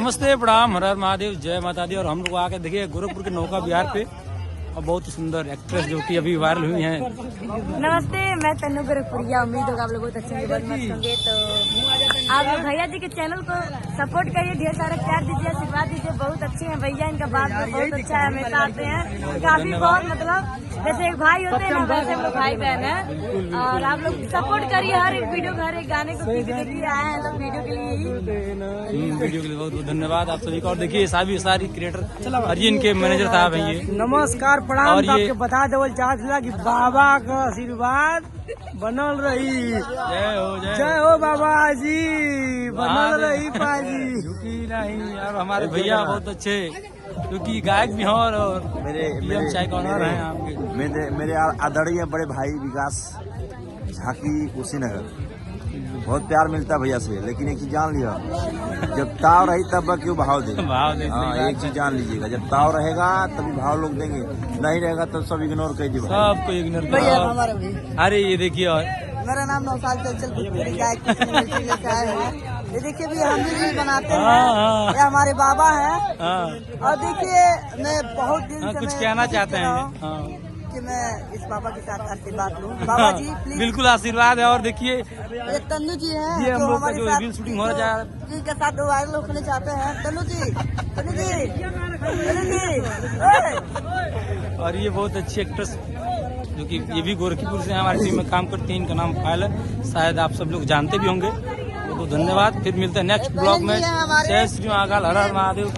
नमस्ते, प्रणाम, हर हर महादेव, जय माता दी। और हम लोग आके देखिए गोरखपुर के नौका विहार पे और बहुत ही सुंदर एक्ट्रेस जो कि अभी वायरल हुई हैं। नमस्ते, मैं तन्नू गोरखपुरिया। उम्मीद होगा आप लोग बहुत अच्छे होंगे। तो आप लोग भैया जी के चैनल को सपोर्ट करिए, ढेर सारा प्यार दीजिए, आशीर्वाद दीजिए। बहुत अच्छे हैं भैया, इनका बात बहुत अच्छा है, हमेशा आते हैं। काफी बहुत मतलब जैसे एक भाई होते हैं ना, वैसे हम लोग भाई बहन है। और आप लोग सपोर्ट करिए हर एक वीडियो हर एक गाने को। देखिए आए हैं सब वीडियो के लिए वीडियो के लिए बहुत बहुत धन्यवाद आप सभी का। और देखिए सारी क्रिएटर और ये इनके मैनेजर साहब हैं। ये नमस्कार, प्रणाम। और ये आपके बता देवल चाहत कि बाबा का आशीर्वाद बनल रही। जय हो बाबा जी, बनल रही पाजी। झुकी नहीं। और हमारे भैया बहुत अच्छे क्योंकि गायक भी हैं और मेरे चाय कॉर्नर हैं आपके। मेरे आदरणीय बड़े भाई विकास झांकी कुशीनगर, बहुत प्यार मिलता है भैया से। लेकिन एक चीज जान लिया, जब ताव रही तब क्यों भाव दे। हाँ, एक चीज जान लीजिएगा, जब ताव रहेगा तभी भाव लोग देंगे, नहीं रहेगा तो सब इग्नोर कर दीजिए। सबको इग्नोर कर। अरे ये देखिए, और मेरा नाम नौसाल चंचल है। ये देखिए भी हम भी बनाते हैं, ये हमारे बाबा हैं। और देखिए मैं बहुत दिन से कुछ कहना चाहते हैं कि मैं इस बाबा के साथ आशीर्वाद लूं। बाबा जी प्लीज। बिल्कुल आशीर्वाद है। और देखिए ये तन्नू जी हैं, ये हम जो लोग का हमारे जो साथ रील शूटिंग हो रहा है जी के साथ वायरल होने चाहते हैं। तन्नू जी, तन्नू जी, तन्नू जी। और ये बहुत अच्छी एक्ट्रेस जो कि ये भी गोरखपुर से हमारी टीम में काम करती है। इनका नाम पायल है, शायद आप सब लोग जानते भी होंगे। तो धन्यवाद, फिर मिलते हैं नेक्स्ट ब्लॉग में। जय श्री महाकाल, हर हर महादेव।